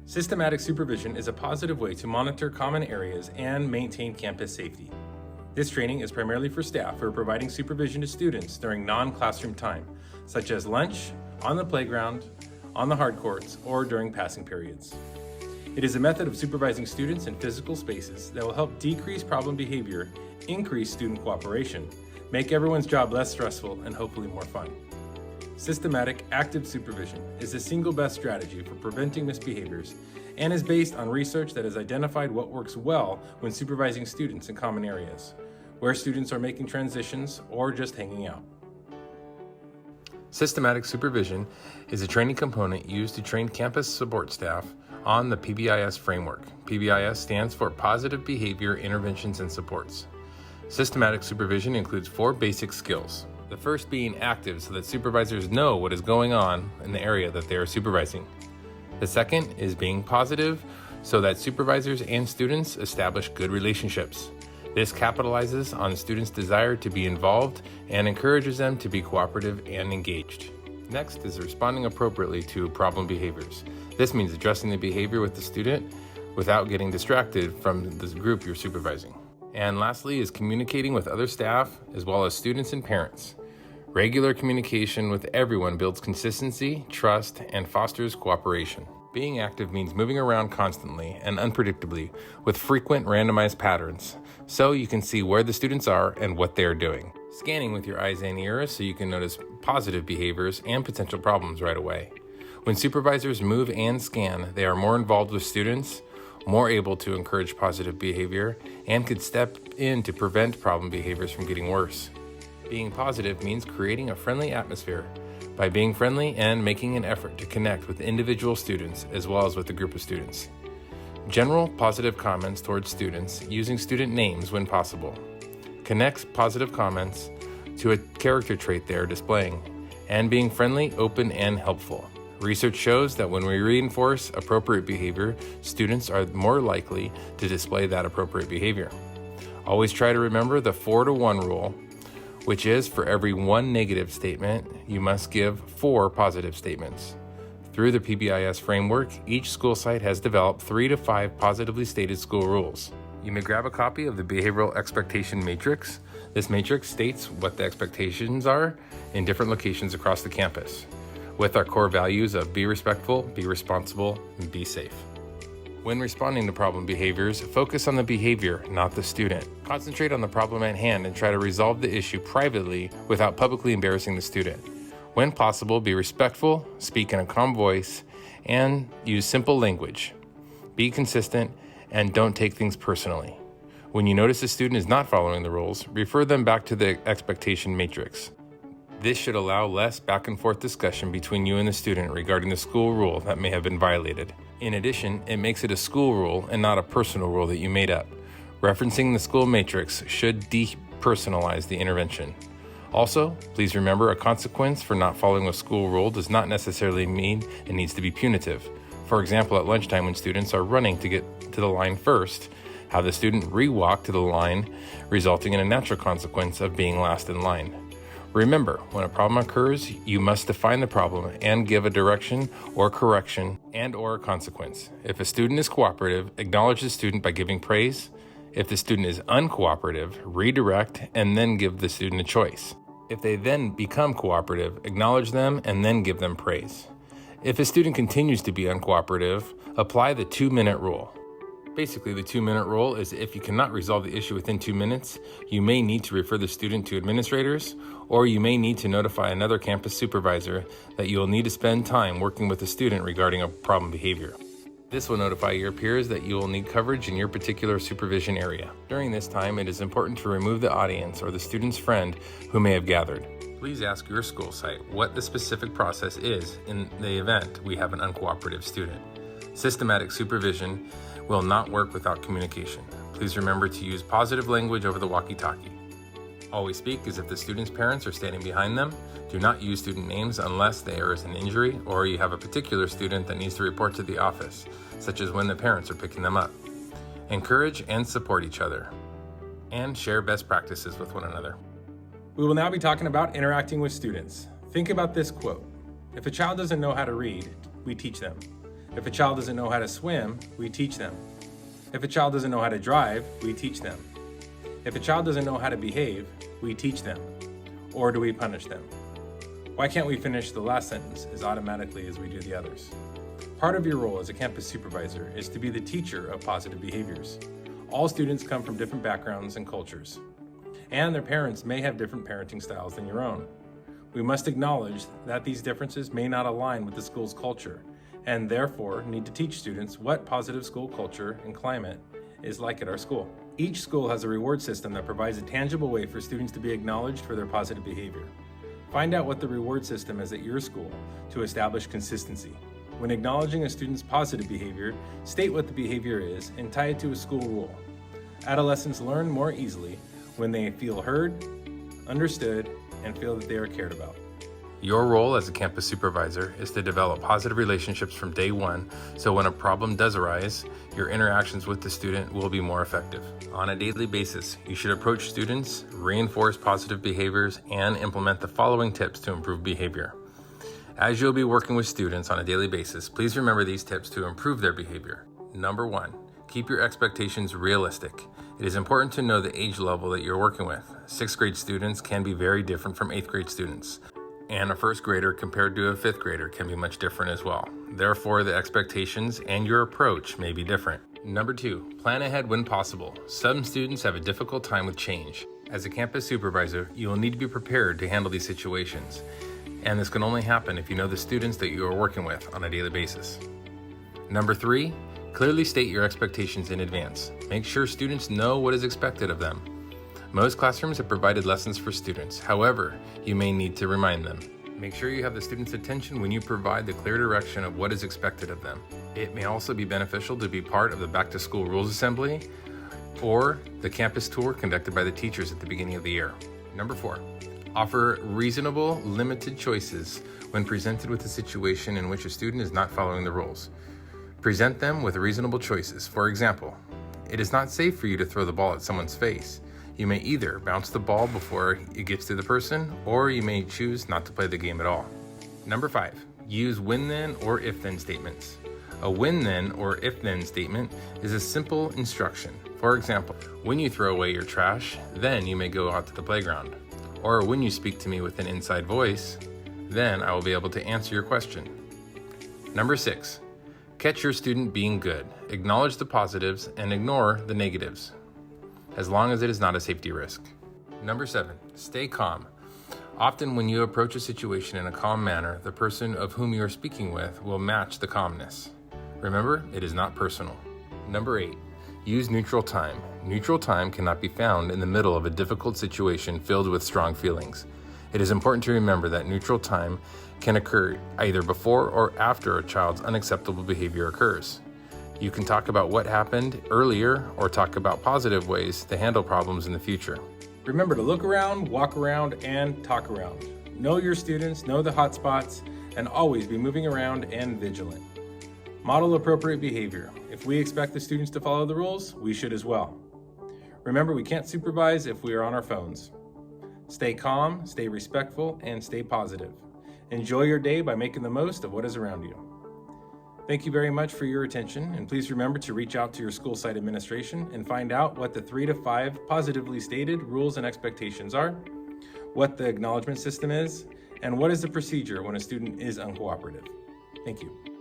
Systematic supervision is a positive way to monitor common areas and maintain campus safety. This training is primarily for staff who are providing supervision to students during non-classroom time, such as lunch, on the playground, on the hard courts, or during passing periods. It is a method of supervising students in physical spaces that will help decrease problem behavior, increase student cooperation, make everyone's job less stressful, and hopefully more fun. Systematic, active supervision is the single best strategy for preventing misbehaviors and is based on research that has identified what works well when supervising students in common areas, where students are making transitions or just hanging out. Systematic supervision is a training component used to train campus support staff on the PBIS framework. PBIS stands for Positive Behavior Interventions and Supports. Systematic supervision includes 4 basic skills. The first being active so that supervisors know what is going on in the area that they are supervising. The second is being positive so that supervisors and students establish good relationships. This capitalizes on students' desire to be involved and encourages them to be cooperative and engaged. Next is responding appropriately to problem behaviors. This means addressing the behavior with the student without getting distracted from the group you're supervising. And lastly is communicating with other staff as well as students and parents. Regular communication with everyone builds consistency, trust, and fosters cooperation. Being active means moving around constantly and unpredictably with frequent randomized patterns, so you can see where the students are and what they are doing. Scanning with your eyes and ears so you can notice positive behaviors and potential problems right away. When supervisors move and scan, they are more involved with students, more able to encourage positive behavior, and could step in to prevent problem behaviors from getting worse. Being positive means creating a friendly atmosphere by being friendly and making an effort to connect with individual students as well as with a group of students. General positive comments towards students using student names when possible. Connects positive comments to a character trait they are displaying, and being friendly, open, and helpful. Research shows that when we reinforce appropriate behavior, students are more likely to display that appropriate behavior. Always try to remember the 4-to-1 rule, which is for every 1 negative statement, you must give 4 positive statements. Through the PBIS framework, each school site has developed 3 to 5 positively stated school rules. You may grab a copy of the Behavioral Expectation Matrix. This matrix states what the expectations are in different locations across the campus, with our core values of be respectful, be responsible, and be safe. When responding to problem behaviors, focus on the behavior, not the student. Concentrate on the problem at hand and try to resolve the issue privately without publicly embarrassing the student. When possible, be respectful, speak in a calm voice, and use simple language. Be consistent and don't take things personally. When you notice a student is not following the rules, refer them back to the expectation matrix. This should allow less back and forth discussion between you and the student regarding the school rule that may have been violated. In addition, it makes it a school rule and not a personal rule that you made up. Referencing the school matrix should depersonalize the intervention. Also, please remember a consequence for not following a school rule does not necessarily mean it needs to be punitive. For example, at lunchtime when students are running to get to the line first, have the student re-walk to the line, resulting in a natural consequence of being last in line. Remember, when a problem occurs, you must define the problem and give a direction or correction and/or a consequence. If a student is cooperative, acknowledge the student by giving praise. If the student is uncooperative, redirect and then give the student a choice. If they then become cooperative, acknowledge them and then give them praise. If a student continues to be uncooperative, apply the 2-minute rule. Basically, the 2-minute rule is if you cannot resolve the issue within 2 minutes, you may need to refer the student to administrators, or you may need to notify another campus supervisor that you will need to spend time working with the student regarding a problem behavior. This will notify your peers that you will need coverage in your particular supervision area. During this time, it is important to remove the audience or the student's friend who may have gathered. Please ask your school site what the specific process is in the event we have an uncooperative student. Systematic supervision will not work without communication. Please remember to use positive language over the walkie-talkie. Always speak as if the student's parents are standing behind them. Do not use student names unless there is an injury or you have a particular student that needs to report to the office, such as when the parents are picking them up. Encourage and support each other, and share best practices with one another. We will now be talking about interacting with students. Think about this quote. If a child doesn't know how to read, we teach them. If a child doesn't know how to swim, we teach them. If a child doesn't know how to drive, we teach them. If a child doesn't know how to behave, we teach them. Or do we punish them? Why can't we finish the last sentence as automatically as we do the others? Part of your role as a campus supervisor is to be the teacher of positive behaviors. All students come from different backgrounds and cultures, and their parents may have different parenting styles than your own. We must acknowledge that these differences may not align with the school's culture, and therefore need to teach students what positive school culture and climate is like at our school. Each school has a reward system that provides a tangible way for students to be acknowledged for their positive behavior. Find out what the reward system is at your school to establish consistency. When acknowledging a student's positive behavior, state what the behavior is and tie it to a school rule. Adolescents learn more easily when they feel heard, understood, and feel that they are cared about. Your role as a campus supervisor is to develop positive relationships from day one, so when a problem does arise, your interactions with the student will be more effective. On a daily basis, you should approach students, reinforce positive behaviors, and implement the following tips to improve behavior. As you'll be working with students on a daily basis, please remember these tips to improve their behavior. Number 1, keep your expectations realistic. It is important to know the age level that you're working with. 6th grade students can be very different from 8th grade students, and a 1st grader compared to a 5th grader can be much different as well. Therefore, the expectations and your approach may be different. Number 2, plan ahead when possible. Some students have a difficult time with change. As a campus supervisor, you will need to be prepared to handle these situations. And this can only happen if you know the students that you are working with on a daily basis. Number 3, clearly state your expectations in advance. Make sure students know what is expected of them. Most classrooms have provided lessons for students. However, you may need to remind them. Make sure you have the students' attention when you provide the clear direction of what is expected of them. It may also be beneficial to be part of the Back to School Rules Assembly or the campus tour conducted by the teachers at the beginning of the year. Number 4, offer reasonable, limited choices when presented with a situation in which a student is not following the rules. Present them with reasonable choices. For example, it is not safe for you to throw the ball at someone's face. You may either bounce the ball before it gets to the person, or you may choose not to play the game at all. Number 5, use when-then or if-then statements. A when-then or if-then statement is a simple instruction. For example, when you throw away your trash, then you may go out to the playground. Or when you speak to me with an inside voice, then I will be able to answer your question. Number 6, catch your student being good. Acknowledge the positives and ignore the negatives, as long as it is not a safety risk. Number 7, stay calm. Often when you approach a situation in a calm manner, the person of whom you are speaking with will match the calmness. Remember, it is not personal. Number 8, use neutral time. Neutral time cannot be found in the middle of a difficult situation filled with strong feelings. It is important to remember that neutral time can occur either before or after a child's unacceptable behavior occurs. You can talk about what happened earlier or talk about positive ways to handle problems in the future. Remember to look around, walk around, and talk around. Know your students, know the hot spots, and always be moving around and vigilant. Model appropriate behavior. If we expect the students to follow the rules, we should as well. Remember, we can't supervise if we are on our phones. Stay calm, stay respectful, and stay positive. Enjoy your day by making the most of what is around you. Thank you very much for your attention, and please remember to reach out to your school site administration and find out what the 3 to 5 positively stated rules and expectations are, what the acknowledgement system is, and what is the procedure when a student is uncooperative. Thank you.